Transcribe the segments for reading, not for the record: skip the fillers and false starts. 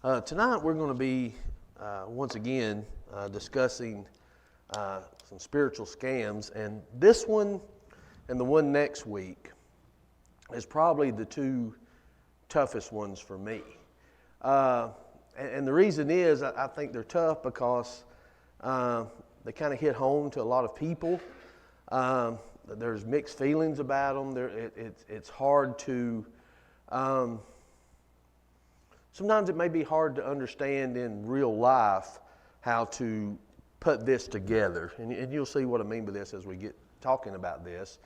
Tonight we're going to be once again discussing some spiritual scams, and this one and the one next week is probably the two toughest ones for me. And the reason is I think they're tough because they kind of hit home to a lot of people. There's mixed feelings about them. It's hard to... Sometimes it may be hard to understand in real life how to put this together. And you'll see what I mean by this as we get talking about this.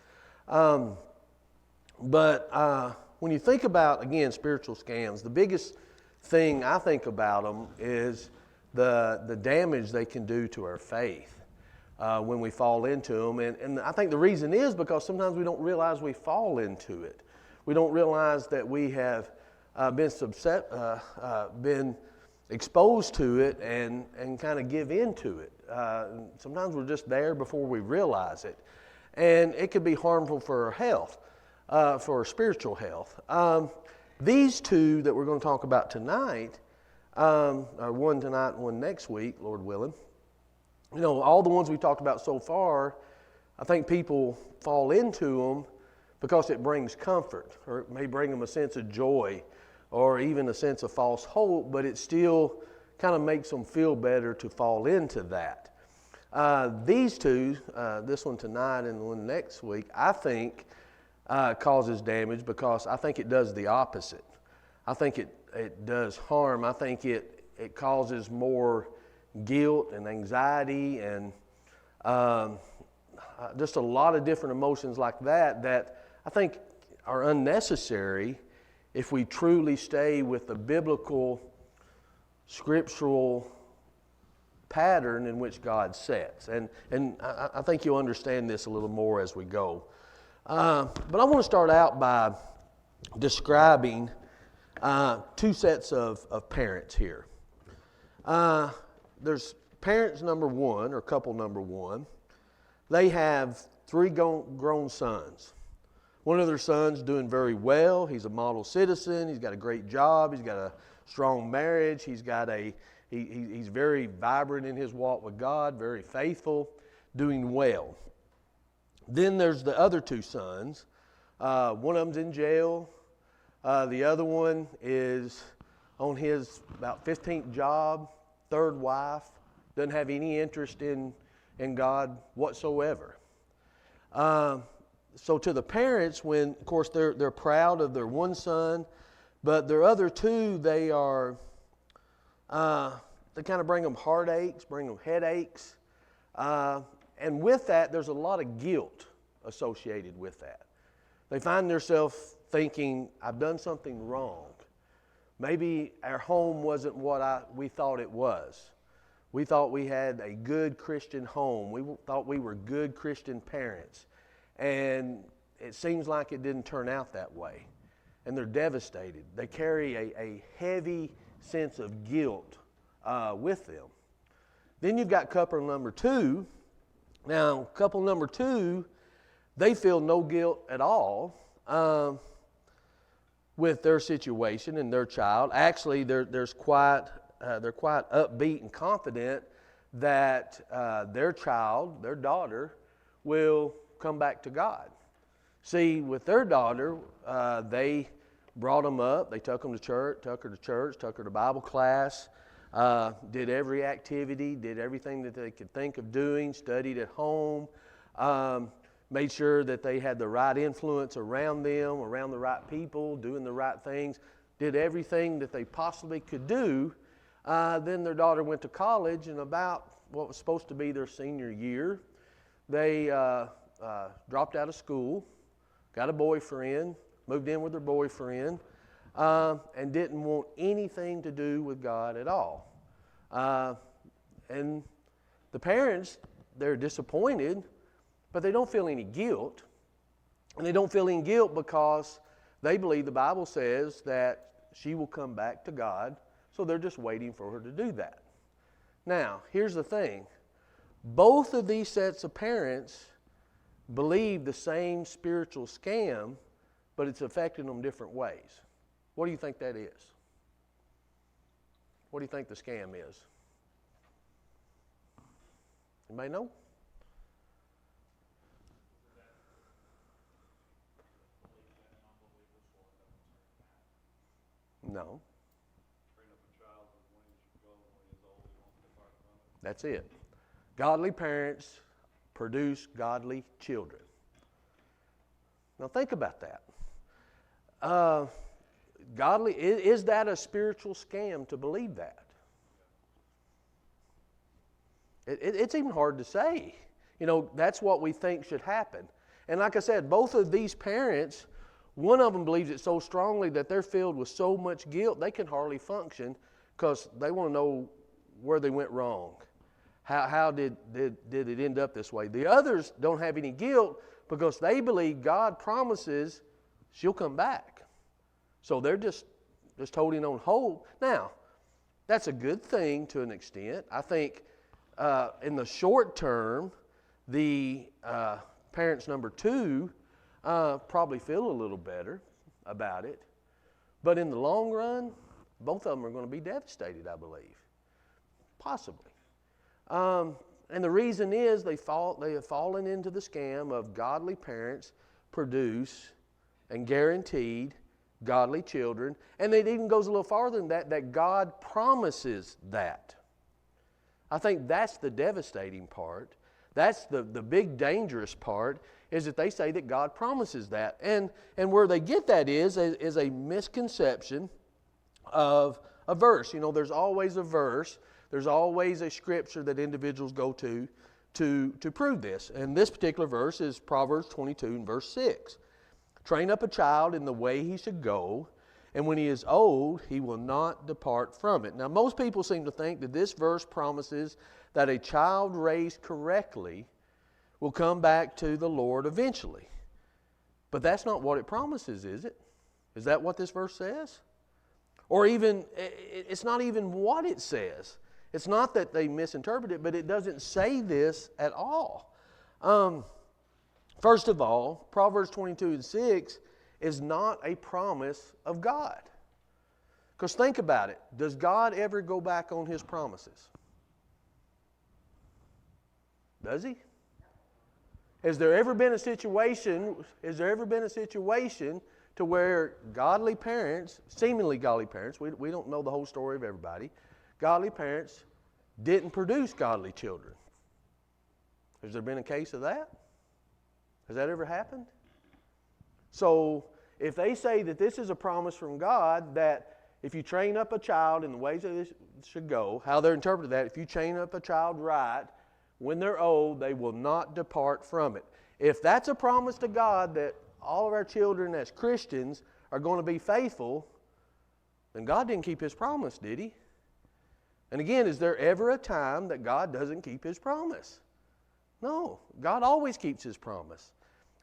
But when you think about, again, spiritual scams, the biggest thing I think about them is the damage they can do to our faith when we fall into them. And I think the reason is because sometimes we don't realize we fall into it. We don't realize that we have been exposed to it and kind of give in to it. Sometimes we're just there before we realize it. And it could be harmful for our health, for our spiritual health. These two that we're going to talk about tonight, or one tonight and one next week, Lord willing, you know, all the ones we talked about so far, I think people fall into them because it brings comfort, or it may bring them a sense of joy, or even a sense of false hope, but it still kind of makes them feel better to fall into that. These two, this one tonight and the one next week, I think causes damage because I think it does the opposite. I think it does harm. I think it causes more guilt and anxiety and just a lot of different emotions like that I think are unnecessary if we truly stay with the biblical, scriptural pattern in which God sets. And I think you'll understand this a little more as we go. But I want to start out by describing two sets of parents here. There's parents number one, or couple number one. They have three grown sons. One of their sons doing very well. He's a model citizen. He's got a great job. He's got a strong marriage. He's very vibrant in his walk with God, very faithful, doing well. Then there's the other two sons. One of them's in jail. The other one is on his about 15th job, third wife, doesn't have any interest in God whatsoever. So to the parents, when of course they're proud of their one son, but their other two, they kind of bring them heartaches, bring them headaches, and with that, there's a lot of guilt associated with that. They find themselves thinking, "I've done something wrong. Maybe our home wasn't what we thought it was. We thought we had a good Christian home. We thought we were good Christian parents. And it seems like it didn't turn out that way." And they're devastated. They carry a heavy sense of guilt with them. Then you've got couple number two. Now, couple number two, they feel no guilt at all with their situation and their child. Actually, they're quite upbeat and confident that their child, their daughter, will come back to God. See, with their daughter, they brought them up. They took her to church, took her to Bible class, did every activity, did everything that they could think of doing, studied at home, made sure that they had the right influence around them, around the right people, doing the right things, did everything that they possibly could do. Then their daughter went to college, and about what was supposed to be their senior year, they dropped out of school, got a boyfriend, moved in with their boyfriend, and didn't want anything to do with God at all. And the parents, they're disappointed, but they don't feel any guilt. And they don't feel any guilt because they believe the Bible says that she will come back to God, so they're just waiting for her to do that. Now, here's the thing. Both of these sets of parents believe the same spiritual scam, but it's affecting them different ways. What do you think that is? What do you think the scam is? Anybody know? No. That's it. Godly parents produce godly children. Now think about that. Is that a spiritual scam to believe that? It's even hard to say. That's what we think should happen. And like I said, both of these parents, one of them believes it so strongly that they're filled with so much guilt they can hardly function because they want to know where they went wrong. How did it end up this way? The others don't have any guilt because they believe God promises she'll come back. So they're just holding on hope. Now, that's a good thing to an extent. I think in the short term, the parents number 2 probably feel a little better about it. But in the long run, both of them are going to be devastated, I believe. Possibly. And the reason is they have fallen into the scam of godly parents produce and guaranteed godly children. And it even goes a little farther than that God promises that. I think that's the devastating part. That's the big dangerous part, is that they say that God promises that. And where they get that is a misconception of a verse. There's always a verse. There's always a scripture that individuals go to prove this. And this particular verse is Proverbs 22 and verse 6. Train up a child in the way he should go, and when he is old, he will not depart from it. Now, most people seem to think that this verse promises that a child raised correctly will come back to the Lord eventually. But that's not what it promises, is it? Is that what this verse says? Or even, it's not even what it says. It's not that they misinterpret it, but it doesn't say this at all. First of all, Proverbs 22 and 6 is not a promise of God. Because think about it. Does God ever go back on His promises? Does He? Has there ever been a situation to where godly parents, seemingly godly parents, we don't know the whole story of everybody, godly parents didn't produce godly children? Has there been a case of that? Has that ever happened? So, if they say that this is a promise from God, that if you train up a child in the ways that it should go, how they're interpreting that, if you train up a child right, when they're old, they will not depart from it. If that's a promise to God that all of our children as Christians are going to be faithful, then God didn't keep His promise, did He? And again, is there ever a time that God doesn't keep His promise? No, God always keeps His promise.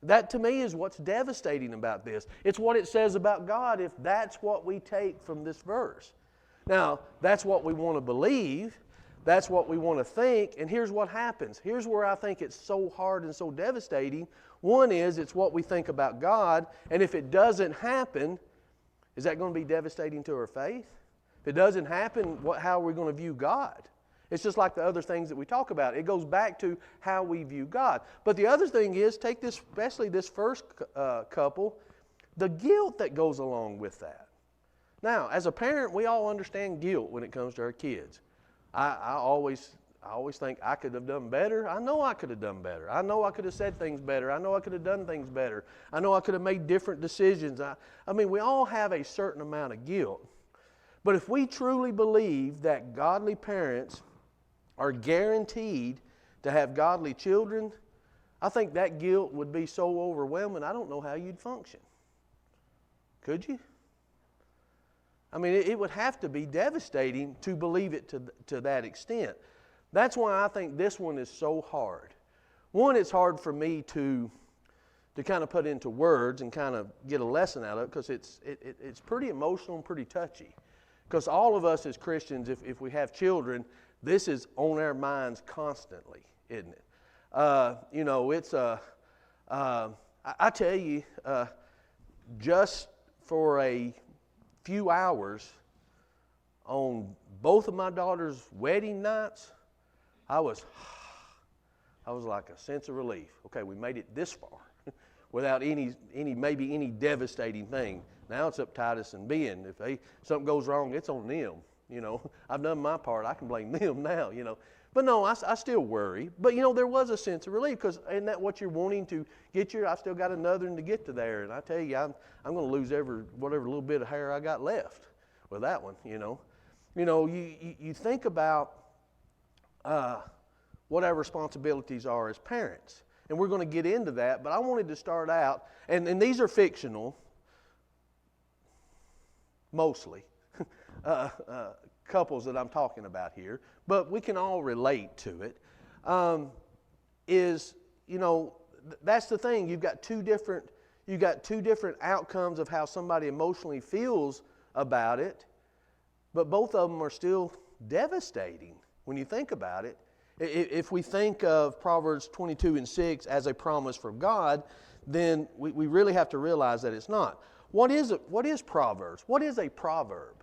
That to me is what's devastating about this. It's what it says about God if that's what we take from this verse. Now, that's what we want to believe. That's what we want to think. And here's what happens. Here's where I think it's so hard and so devastating. One is it's what we think about God. And if it doesn't happen, is that going to be devastating to our faith? If it doesn't happen, how are we going to view God? It's just like the other things that we talk about. It goes back to how we view God. But the other thing is, take this, especially this first couple, the guilt that goes along with that. Now, as a parent, we all understand guilt when it comes to our kids. I always think I could have done better. I know I could have done better. I know I could have said things better. I know I could have done things better. I know I could have made different decisions. I mean, we all have a certain amount of guilt. But if we truly believe that godly parents are guaranteed to have godly children, I think that guilt would be so overwhelming, I don't know how you'd function. Could you? I mean, it would have to be devastating to believe it to that extent. That's why I think this one is so hard. One, it's hard for me to kind of put into words and kind of get a lesson out of it because it's pretty emotional and pretty touchy. Because all of us as Christians, if we have children, this is on our minds constantly, isn't it? I tell you, just for a few hours on both of my daughter's wedding nights, I was like a sense of relief. Okay, we made it this far without maybe any devastating thing. Now it's up Titus and Ben. If something goes wrong, it's on them. I've done my part. I can blame them now. But no, I still worry. But there was a sense of relief, because isn't that what you're wanting to get I still got another one to get to there, and I tell you, I'm going to lose whatever little bit of hair I got left with that one. You think about what our responsibilities are as parents, and we're going to get into that. But I wanted to start out, and these are fictional, mostly. Couples that I'm talking about here, but we can all relate to it. That's the thing. You've got two different outcomes of how somebody emotionally feels about it, but both of them are still devastating when you think about it. If we think of Proverbs 22:6 as a promise from God, then we really have to realize that it's not. What is Proverbs? What is a proverb?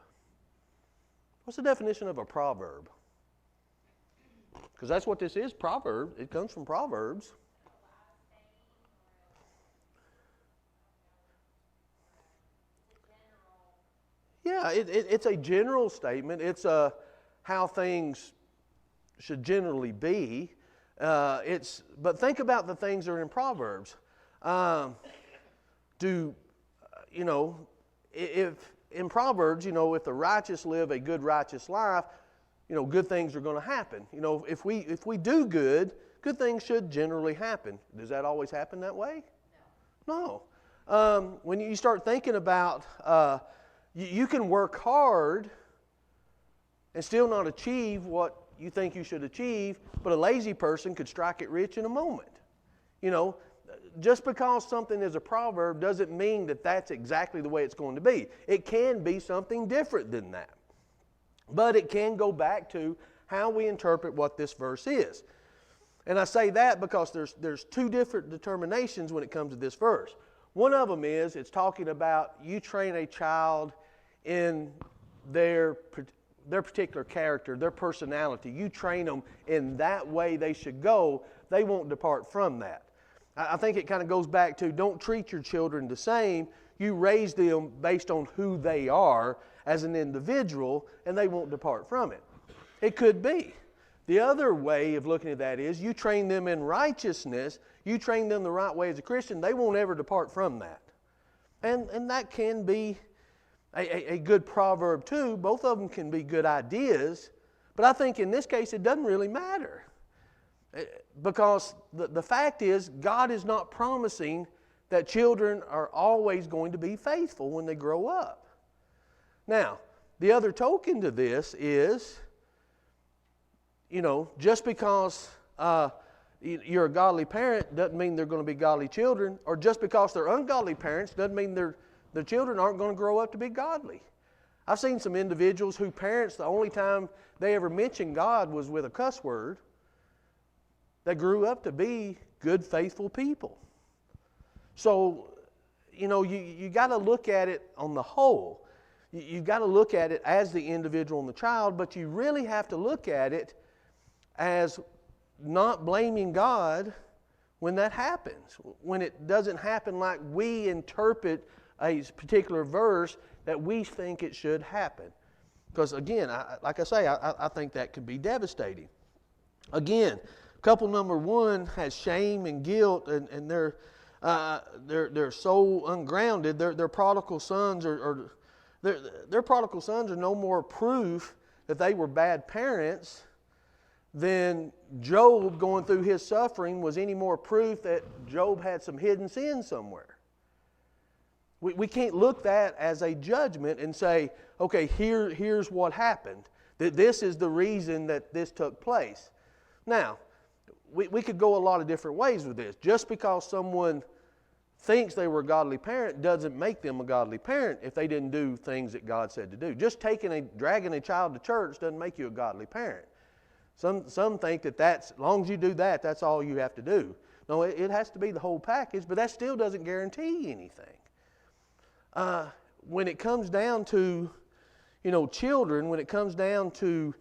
What's the definition of a proverb? Because that's what this is, proverb. It comes from Proverbs. Yeah, it's a general statement. It's how things should generally be. But think about the things that are in Proverbs. If in Proverbs, if the righteous live a good righteous life, good things are going to happen. If we do good things should generally happen. Does that always happen that way? No. When you start thinking about, you can work hard and still not achieve what you think you should achieve, but a lazy person could strike it rich in a moment. Just because something is a proverb doesn't mean that that's exactly the way it's going to be. It can be something different than that. But it can go back to how we interpret what this verse is. And I say that because there's two different determinations when it comes to this verse. One of them is, it's talking about you train a child in their particular character, their personality. You train them in that way they should go. They won't depart from that. I think it kind of goes back to, don't treat your children the same. You raise them based on who they are as an individual, and they won't depart from it. It could be. The other way of looking at that is, you train them in righteousness, you train them the right way as a Christian, they won't ever depart from that. And that can be a good proverb too. Both of them can be good ideas, but I think in this case it doesn't really matter. Because the fact is, God is not promising that children are always going to be faithful when they grow up. Now, the other token to this is, just because you're a godly parent doesn't mean they're going to be godly children, or just because they're ungodly parents doesn't mean their children aren't going to grow up to be godly. I've seen some individuals whose parents, the only time they ever mentioned God was with a cuss word. They grew up to be good, faithful people. So, you got to look at it on the whole. You've got to look at it as the individual and the child, but you really have to look at it as not blaming God when that happens, when it doesn't happen like we interpret a particular verse that we think it should happen. Because again, I think that could be devastating. Again, couple number one has shame and guilt, and they're so ungrounded. Their prodigal sons their prodigal sons are no more proof that they were bad parents than Job going through his suffering was any more proof that Job had some hidden sin somewhere. We can't look that as a judgment and say, okay, here's what happened. That this is the reason that this took place. Now, we could go a lot of different ways with this. Just because someone thinks they were a godly parent doesn't make them a godly parent if they didn't do things that God said to do. Just dragging a child to church doesn't make you a godly parent. Some think that as long as you do that, that's all you have to do. No, it has to be the whole package, but that still doesn't guarantee anything. When it comes down to, children, when it comes down to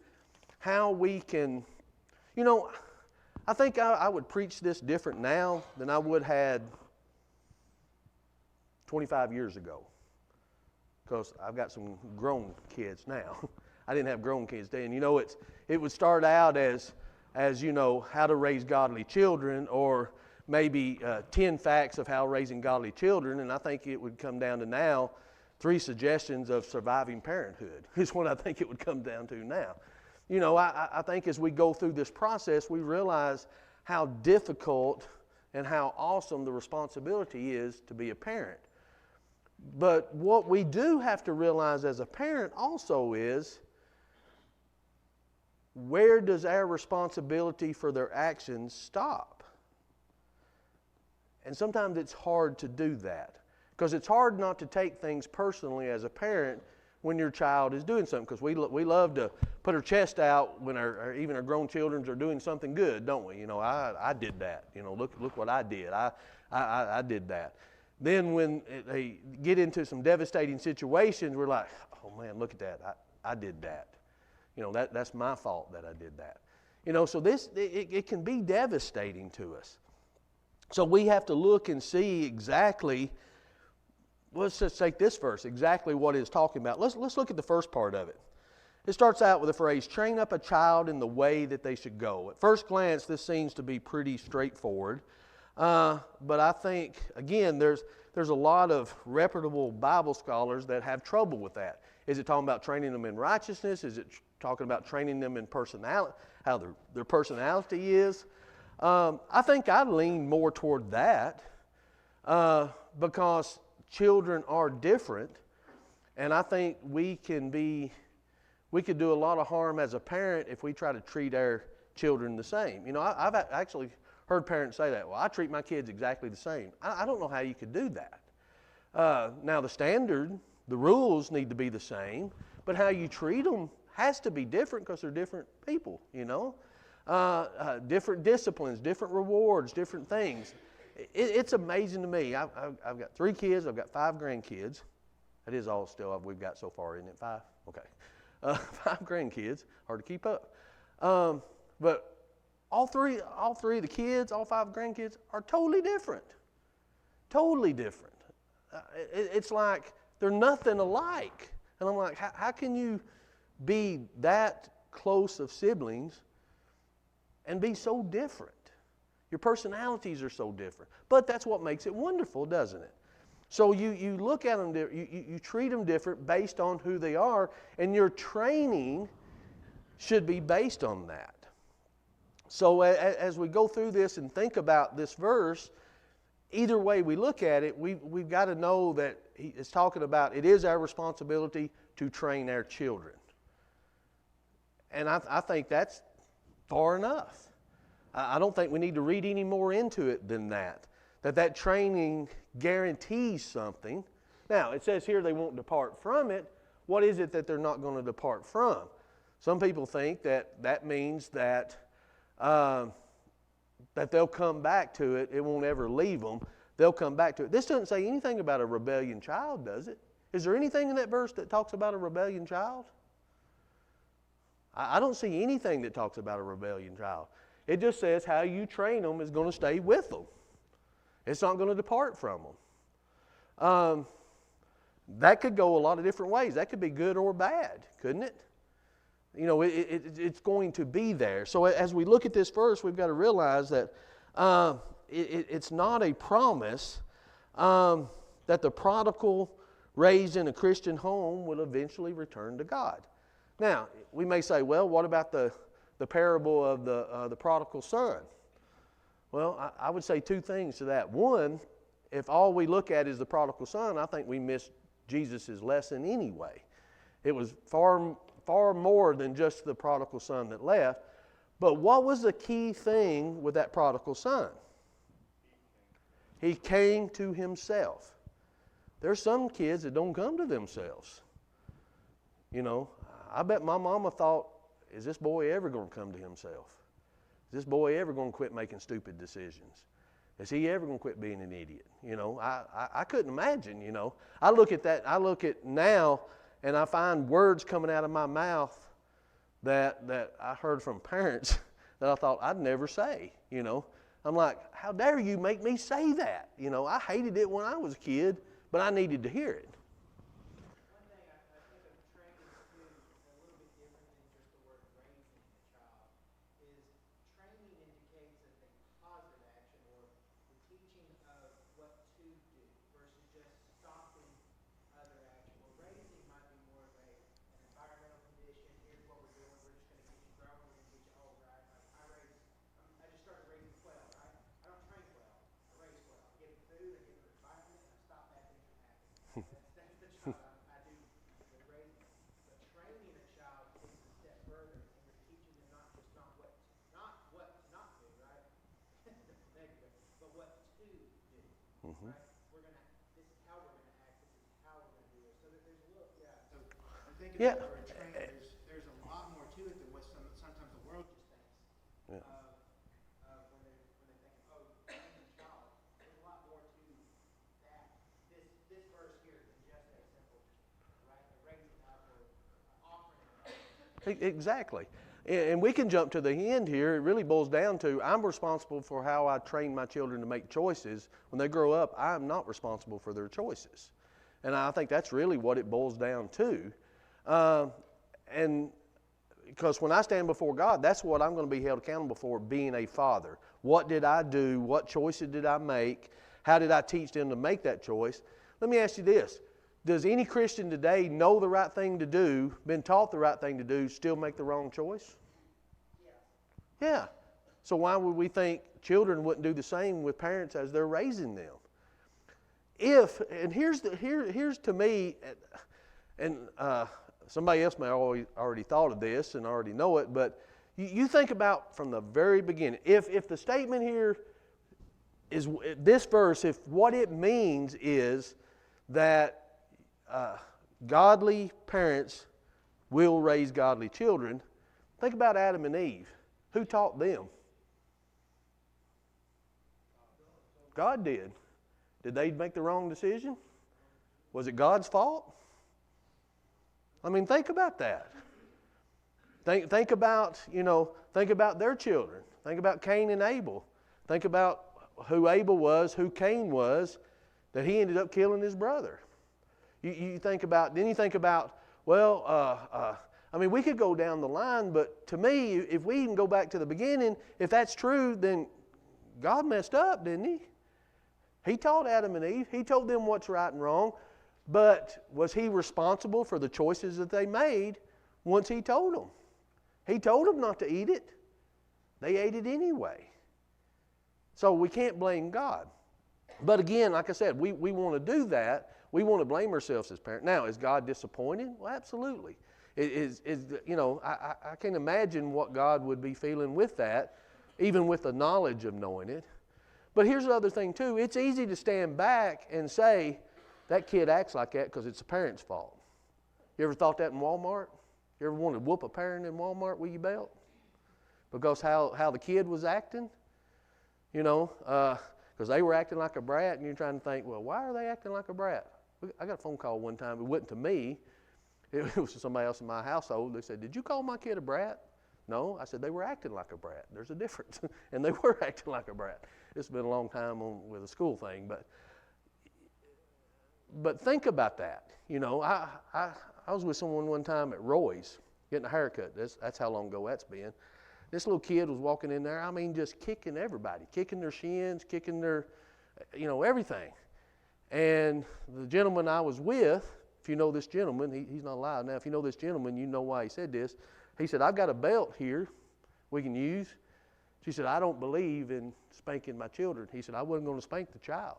how we can, I think I would preach this different now than I would had 25 years ago, because I've got some grown kids now. I didn't have grown kids then. It would start out as how to raise godly children, or maybe 10 facts of how raising godly children, and I think it would come down to now 3 suggestions of surviving parenthood is what I think it would come down to now. I think as we go through this process, we realize how difficult and how awesome the responsibility is to be a parent. But what we do have to realize as a parent also is, where does our responsibility for their actions stop? And sometimes it's hard to do that, because it's hard not to take things personally as a parent when your child is doing something, because we love to put our chest out when even our grown children are doing something good, don't we? I did that. Look what I did. I did that. Then when they get into some devastating situations, we're like, oh man, look at that. I did that. That's my fault that I did that. So it can be devastating to us. So we have to look and see exactly, let's just take this verse, exactly what it's talking about. Let's look at the first part of it. It starts out with the phrase, train up a child in the way that they should go. At first glance, this seems to be pretty straightforward. But I think, again, there's a lot of reputable Bible scholars that have trouble with that. Is it talking about training them in righteousness? Is it talking about training them in personality, how their personality is? I think I'd lean more toward that, because children are different, and I think we could do a lot of harm as a parent if we try to treat our children the same. I've actually heard parents say that. Well, I treat my kids exactly the same. I don't know how you could do that. Now, the rules need to be the same, but how you treat them has to be different, because they're different people, different disciplines, different rewards, different things. It's amazing to me. I've got 3 kids. I've got 5 grandkids. That is all still we've got so far, isn't it? 5? Okay. 5 grandkids. Hard to keep up. But all three of the kids, all 5 grandkids, are totally different. Totally different. It's like they're nothing alike. And I'm like, how can you be that close of siblings and be so different? Your personalities are so different. But that's what makes it wonderful, doesn't it? So you look at them, you treat them different based on who they are, and your training should be based on that. So as we go through this and think about this verse, either way we look at it, we've got to know that it's talking about it is our responsibility to train our children. And I think that's far enough. I don't think we need to read any more into it than that. That training guarantees something. Now, it says here they won't depart from it. What is it that they're not going to depart from? Some people think that means that they'll come back to it. It won't ever leave them. They'll come back to it. This doesn't say anything about a rebellion child, does it? Is there anything in that verse that talks about a rebellion child? I don't see anything that talks about a rebellion child. It just says how you train them is going to stay with them. It's not going to depart from them. That could go a lot of different ways. That could be good or bad, couldn't it? It's going to be there. So as we look at this verse, we've got to realize that it's not a promise that the prodigal raised in a Christian home will eventually return to God. Now, we may say, well, what about the parable of the prodigal son? Well, I would say 2 things to that. One, if all we look at is the prodigal son, I think we miss Jesus' lesson anyway. It was far more than just the prodigal son that left. But what was the key thing with that prodigal son? He came to himself. There's some kids that don't come to themselves. I bet my mama thought, is this boy ever going to come to himself? Is this boy ever going to quit making stupid decisions? Is he ever going to quit being an idiot? I couldn't imagine, I look at that, I look at now and I find words coming out of my mouth that I heard from parents that I thought I'd never say, you know. I'm like, how dare you make me say that? You know, I hated it when I was a kid, but I needed to hear it. One thing I think of training too, a little bit different than just the word raising a child, is training indicates a positive action or the teaching of what to do versus just stopping other action. Well, raising might be more of an environmental condition. Here's what we're doing. We're just going to get you grown. We're going to get you old, right? I just started raising quail, right? I don't train quail. I raise quail. I give them food. I give them environment. And I stop bad things from happening. That's the child I do with raising. But training a child takes a step further, and you're teaching them not what to not do, right? Negative, but what to do, right? This is how we're gonna act. This is how we're gonna do it. So that there's a little, yeah. So I'm thinking Yeah. that word train. There's a lot more to it than what sometimes the world just thinks. Yeah. When they think, oh, training a child. There's a lot more to that. This verse here than just a simple, right? Raising up or offering. Exactly. And we can jump to the end here. It really boils down to I'm responsible for how I train my children to make choices. When they grow up, I'm not responsible for their choices. And I think that's really what it boils down to. And because when I stand before God, that's what I'm going to be held accountable for, being a father. What did I do? What choices did I make? How did I teach them to make that choice? Let me ask you this. Does any Christian today know the right thing to do, been taught the right thing to do, still make the wrong choice? Yeah. So why would we think children wouldn't do the same with parents as they're raising them? Here's to me, and somebody else may already thought of this and already know it, but you think about from the very beginning. If the statement here is this verse, if what it means is that godly parents will raise godly children, think about Adam and Eve. Who taught them? God did. Did they make the wrong decision? Was it God's fault? I mean, think about that. Think about their children. Think about Cain and Abel. Think about who Abel was, who Cain was, that he ended up killing his brother. You think about, we could go down the line, but to me, if we even go back to the beginning, if that's true, then God messed up, didn't he? He taught Adam and Eve. He told them what's right and wrong, but was he responsible for the choices that they made once he told them? He told them not to eat it. They ate it anyway. So we can't blame God. But again, like I said, we want to do that. We want to blame ourselves as parents. Now, is God disappointed? Well, absolutely. I can't imagine what God would be feeling with that, even with the knowledge of knowing it. But here's the other thing too. It's easy to stand back and say, that kid acts like that because it's the parent's fault. You ever thought that in Walmart? You ever wanted to whoop a parent in Walmart with your belt? Because how the kid was acting? Because they were acting like a brat, and you're trying to think, well, why are they acting like a brat? I got a phone call one time. It wasn't to me. It was to somebody else in my household. They said, did you call my kid a brat? No. I said, they were acting like a brat. There's a difference. And they were acting like a brat. It's been a long time with a school thing. But think about that. I was with someone one time at Roy's getting a haircut. That's how long ago that's been. This little kid was walking in there, just kicking everybody, kicking their shins, kicking their, everything. And the gentleman I was with, if you know this gentleman, he's not alive now. If you know this gentleman, you know why he said this. He said, I've got a belt here we can use. She said, I don't believe in spanking my children. He said, I wasn't going to spank the child.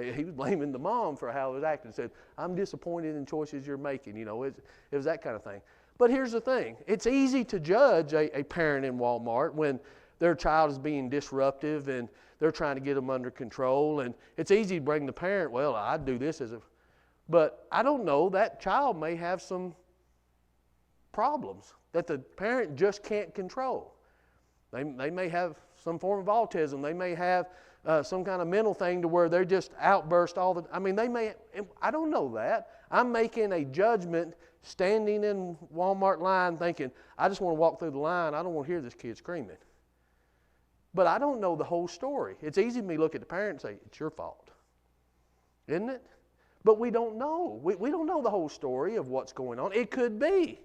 He was blaming the mom for how it was acting. He said, I'm disappointed in choices you're making. It was that kind of thing. But here's the thing. It's easy to judge a parent in Walmart when their child is being disruptive and they're trying to get them under control. And it's easy to bring the parent, well, I'd do this but I don't know, that child may have some problems that the parent just can't control. They may have some form of autism. They may have some kind of mental thing to where they're just outburst all the. I mean, they may. I don't know that. I'm making a judgment, standing in Walmart line, thinking, I just want to walk through the line. I don't want to hear this kid screaming. But I don't know the whole story. It's easy for me to look at the parent and say, it's your fault, isn't it? But we don't know. We don't know the whole story of what's going on. It could be,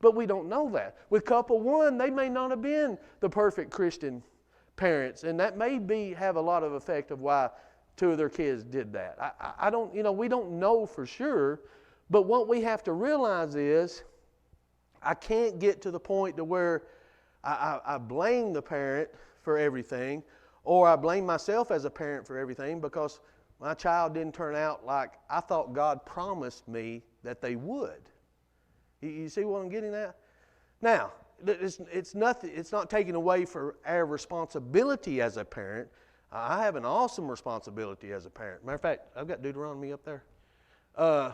but we don't know that. With couple one, they may not have been the perfect Christian parents, and that may have a lot of effect of why two of their kids did that. I don't, we don't know for sure, but what we have to realize is I can't get to the point to where I blame the parent for everything, or I blame myself as a parent for everything because my child didn't turn out like I thought God promised me that they would. You see what I'm getting at? Now, it's not taking away for our responsibility as a parent. I have an awesome responsibility as a parent. Matter of fact, I've got Deuteronomy up there. I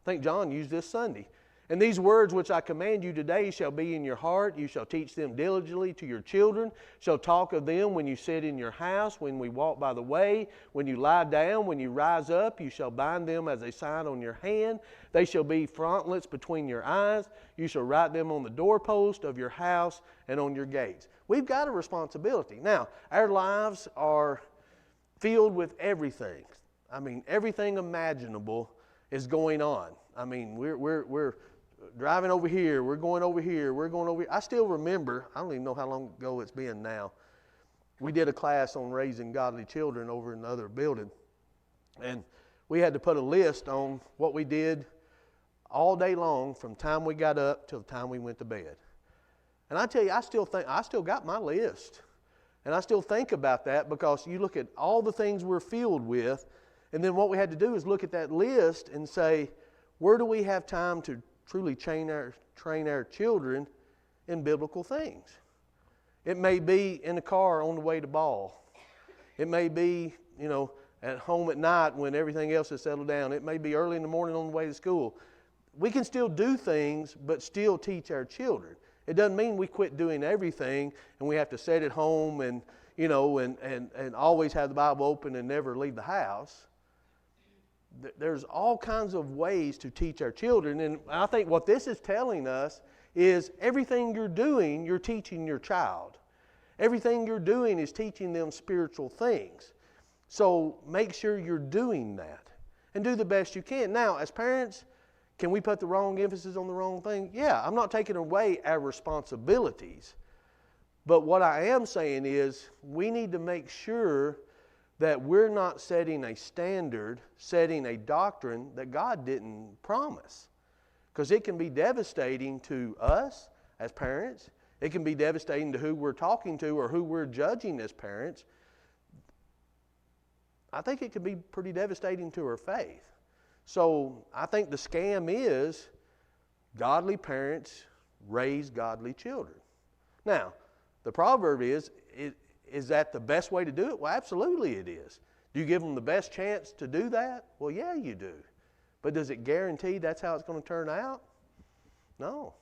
think John used this Sunday. And these words which I command you today shall be in your heart. You shall teach them diligently to your children. Shall talk of them when you sit in your house, when we walk by the way, when you lie down, when you rise up. You shall bind them as a sign on your hand. They shall be frontlets between your eyes. You shall write them on the doorpost of your house and on your gates. We've got a responsibility. Now, our lives are filled with everything. I mean, everything imaginable is going on. I mean, we're driving over here, we're going over here, we're going over here. I still remember, I don't even know how long ago it's been now, we did a class on raising godly children over in the other building. And we had to put a list on what we did all day long from the time we got up till the time we went to bed. And I tell you, I still got my list. And I still think about that because you look at all the things we're filled with, and then what we had to do is look at that list and say, where do we have time to truly train our children in biblical things? It may be in the car on the way to ball. It may be, at home at night when everything else is settled down. It may be early in the morning on the way to school. We can still do things, but still teach our children. It doesn't mean we quit doing everything and we have to sit at home and always have the Bible open and never leave the house. There's all kinds of ways to teach our children, and I think what this is telling us is everything you're doing, you're teaching your child. Everything you're doing is teaching them spiritual things. So make sure you're doing that and do the best you can. Now, as parents, can we put the wrong emphasis on the wrong thing? Yeah, I'm not taking away our responsibilities, but what I am saying is we need to make sure that we're not setting a standard, setting a doctrine that God didn't promise. Because it can be devastating to us as parents. It can be devastating to who we're talking to or who we're judging as parents. I think it can be pretty devastating to our faith. So I think the scam is godly parents raise godly children. Now, the proverb is that the best way to do it? Well, absolutely it is. Do you give them the best chance to do that? Well, yeah, you do. But does it guarantee that's how it's going to turn out? No.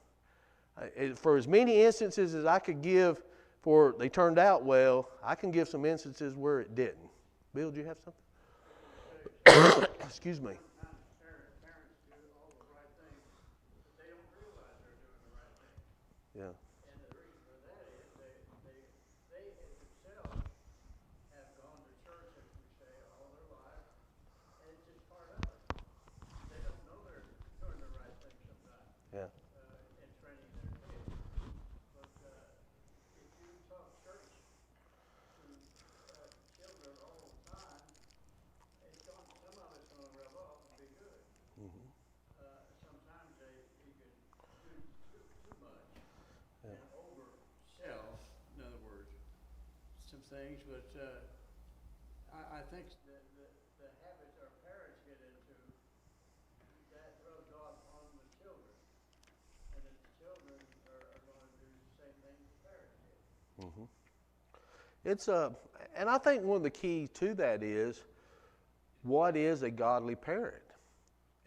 For as many instances as I could give for they turned out well, I can give some instances where it didn't. Bill, do you have something? Excuse me. Parents do all the right things, but they don't realize they're doing the right thing. Yeah. And the reason for that is they themselves have gone to church, as we say, all their life, and it's just part of it. They don't know they're doing the right thing sometimes. Yeah. In training their kids. But if you talk church to children all the time, some of it's going to rub off and be good. Mm-hmm. Sometimes you can do too much Yeah. and oversell, in other words, some things. But I think the habits our parents get into, that rubs off on the children. And the children are going to do the same thing the parents did. Mm-hmm. And I think one of the keys to that is, what is a godly parent?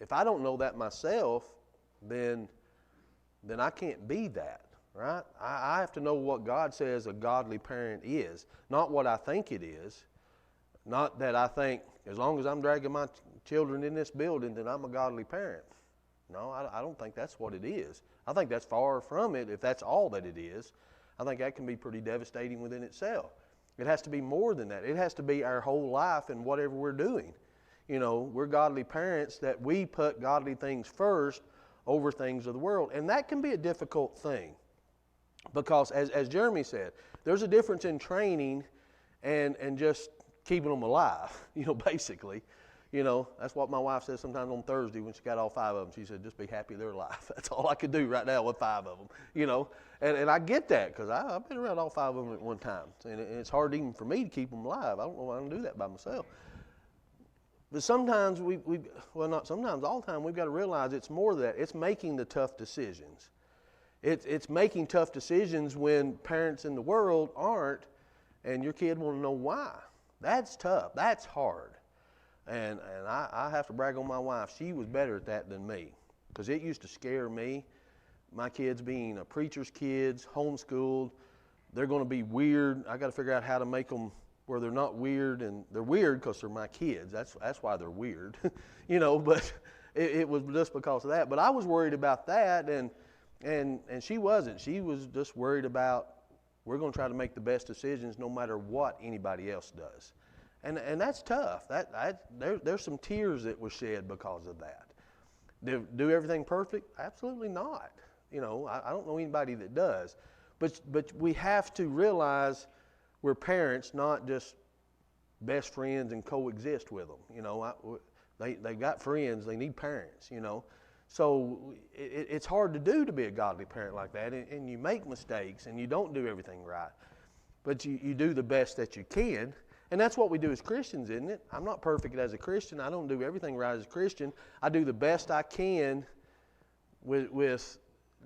If I don't know that myself, then I can't be that, right? I have to know what God says a godly parent is, not what I think it is. Not that I think as long as I'm dragging my children in this building that I'm a godly parent. No, I don't think that's what it is. I think that's far from it if that's all that it is. I think that can be pretty devastating within itself. It has to be more than that. It has to be our whole life and whatever we're doing. You know, we're godly parents that we put godly things first over things of the world. And that can be a difficult thing because, as Jeremy said, there's a difference in training and just keeping them alive, you know, basically. You know, that's what my wife says sometimes on Thursday when she got all 5 of them. She said, just be happy they're alive. That's all I could do right now with 5 of them, you know. And I get that because I've been around all 5 of them at one time. And it's hard even for me to keep them alive. I don't know why I don't do that by myself. But sometimes well, not sometimes, all the time, we've got to realize it's more than that. It's making the tough decisions. It's making tough decisions when parents in the world aren't, and your kid want to know why. That's tough. That's hard. And I have to brag on my wife. She was better at that than me because it used to scare me. My kids being a preacher's kids, homeschooled, they're going to be weird. I got to figure out how to make them where they're not weird, and they're weird because they're my kids. That's why they're weird, you know. But it was just because of that. But I was worried about that, and she wasn't. She was just worried about we're going to try to make the best decisions no matter what anybody else does. And that's tough. There's some tears that were shed because of that. Do everything perfect? Absolutely not. You know, I don't know anybody that does. But we have to realize we're parents, not just best friends and coexist with them. You know, they got friends. They need parents, you know. So it's hard to do to be a godly parent like that. And you make mistakes and you don't do everything right. But you do the best that you can. And that's what we do as Christians, isn't it? I'm not perfect as a Christian. I don't do everything right as a Christian. I do the best I can with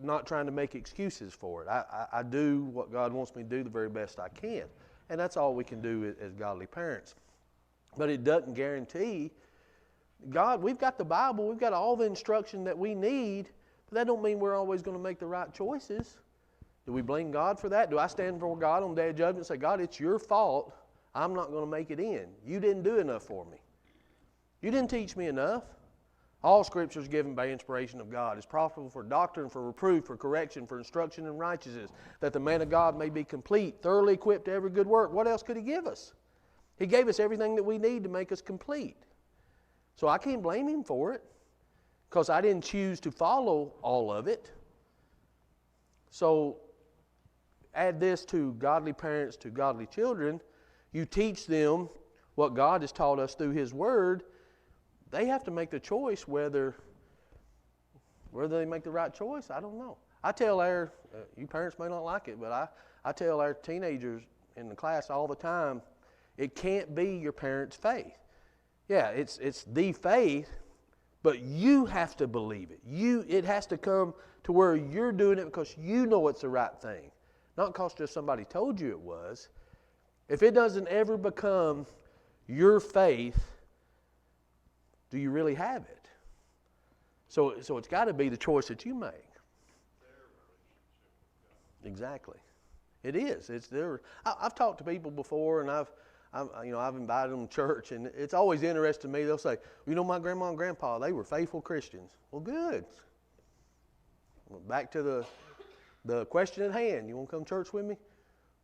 not trying to make excuses for it. I do what God wants me to do the very best I can. And that's all we can do as godly parents. But it doesn't guarantee God, we've got the Bible, we've got all the instruction that we need, but that don't mean we're always going to make the right choices. Do we blame God for that? Do I stand before God on the Day of Judgment and say, God, it's your fault. I'm not going to make it in. You didn't do enough for me. You didn't teach me enough. All Scripture is given by inspiration of God. It's profitable for doctrine, for reproof, for correction, for instruction in righteousness, that the man of God may be complete, thoroughly equipped to every good work. What else could He give us? He gave us everything that we need to make us complete. So I can't blame Him for it because I didn't choose to follow all of it. So add this to godly parents, to godly children. You teach them what God has taught us through His Word. They have to make the choice whether they make the right choice. I don't know. I tell you parents may not like it, but I tell our teenagers in the class all the time, it can't be your parents' faith. Yeah, it's the faith, but you have to believe it. It has to come to where you're doing it because you know it's the right thing, not because just somebody told you it was. If it doesn't ever become your faith, do you really have it? So it's got to be the choice that you make. Exactly. It is. It's there. I've talked to people before, and I've invited them to church, and it's always interesting to me. They'll say, you know, my grandma and grandpa, they were faithful Christians. Well, good. Back to the question at hand. You want to come to church with me?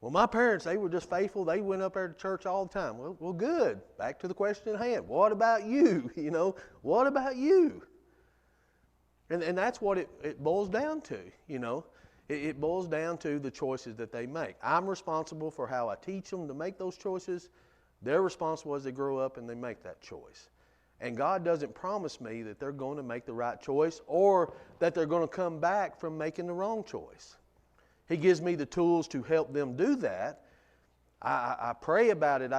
Well, my parents, they were just faithful. They went up there to church all the time. Well, good. Back to the question at hand. What about you? You know, what about you? And that's what it boils down to, you know. It boils down to the choices that they make. I'm responsible for how I teach them to make those choices. They're responsible as they grow up and they make that choice. And God doesn't promise me that they're going to make the right choice or that they're going to come back from making the wrong choice. He gives me the tools to help them do that. I pray about it.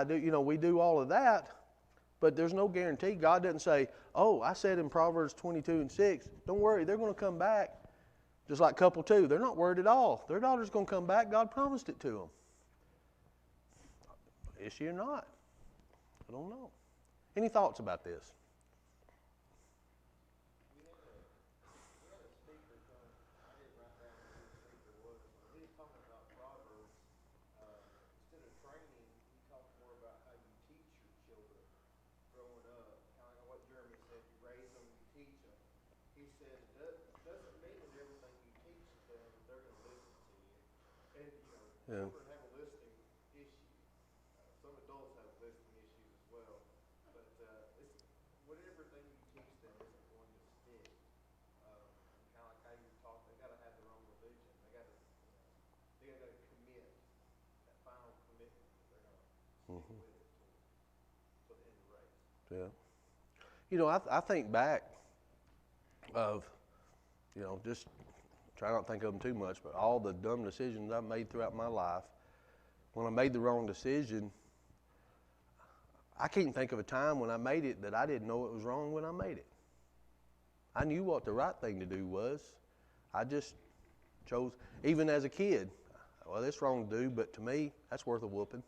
We do all of that, but there's no guarantee. God doesn't say, oh, I said in Proverbs 22:6, don't worry, they're going to come back. Just like couple two, they're not worried at all. Their daughter's going to come back. God promised it to them. Is she or not? I don't know. Any thoughts about this? Instead of training, he talked more about how you teach your said, doesn't mean that everything you teach them, they're going to listen to you. And, Yeah. children have a listening issue. Some adults have listening issues as well. But it's whatever thing you teach them isn't going to stick. Kind of like how you talk, they got to have their own religion. They got to commit that final commitment that they're going to stick with it to the end of the race. Yeah. I think back of, just try not to think of them too much, but all the dumb decisions I've made throughout my life. When I made the wrong decision, I can't think of a time when I made it that I didn't know it was wrong when I made it. I knew what the right thing to do was. I just chose, even as a kid, well, that's wrong to do, but to me, that's worth a whooping.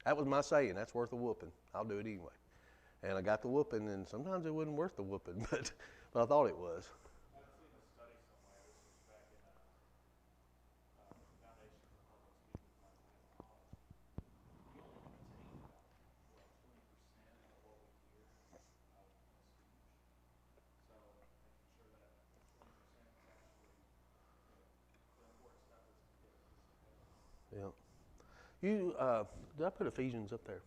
That was my saying, that's worth a whooping. I'll do it anyway. And I got the whooping, and sometimes it wasn't worth the whooping, but I thought it was. I've seen a study somewhere. This was back in Foundation for Public Speaking class I had in college. We only retain about 20% of what we hear in a speech. So making sure that 20% is actually the important stuff that's going to get us to heaven. Yeah. Did I put Ephesians up there?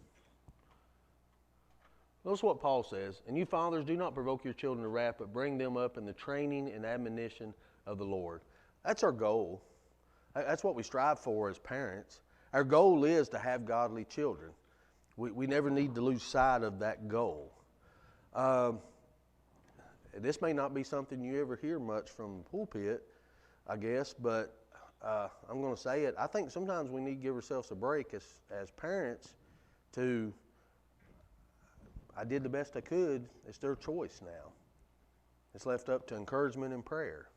Notice what Paul says. And you fathers, do not provoke your children to wrath, but bring them up in the training and admonition of the Lord. That's our goal. That's what we strive for as parents. Our goal is to have godly children. We never need to lose sight of that goal. This may not be something you ever hear much from the pulpit, I guess, but I'm going to say it. I think sometimes we need to give ourselves a break as parents to, I did the best I could. It's their choice now. It's left up to encouragement and prayer.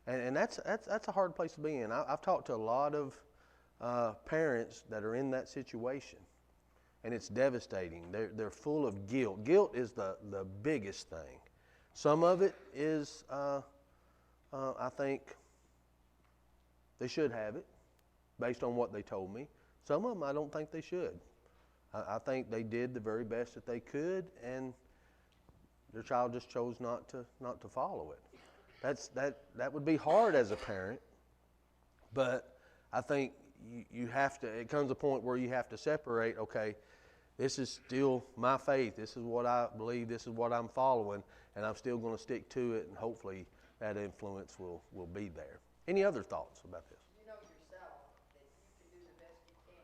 And that's a hard place to be in. I've talked to a lot of parents that are in that situation, and it's devastating. They're full of guilt. Guilt is the biggest thing. Some of it is, I think, they should have it, based on what they told me. Some of them I don't think they should. I think they did the very best that they could, and their child just chose not to follow it. That would be hard as a parent, but I think you have to. It comes a point where you have to separate. Okay, this is still my faith. This is what I believe. This is what I'm following, and I'm still going to stick to it. And hopefully, that influence will be there. Any other thoughts about this? You know yourself that you can do the best you can,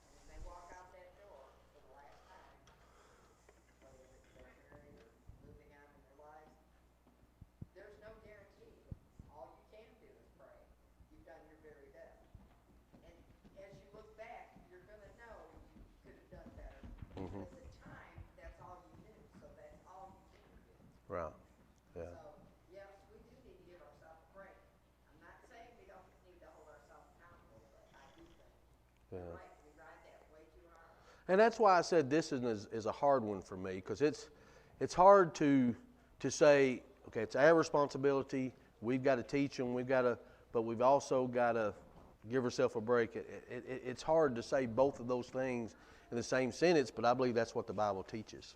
and when they walk out that door for the last time, whether they're married or moving on in their lives, there's no guarantee. All you can do is pray. You've done your very best. And as you look back, you're going to know you could have done better. Mm-hmm. At the time, that's all you knew, so that's all you can do. Right. Yeah. So, yes, we do need to give ourselves a break. I'm not saying we don't need to hold ourselves accountable, but I do think you're right, we ride that way too hard. And that's why I said this is a hard one for me, because it's hard to say, okay, it's our responsibility. We've got to teach them. But we've also got to give ourselves a break. It's hard to say both of those things in the same sentence, but I believe that's what the Bible teaches.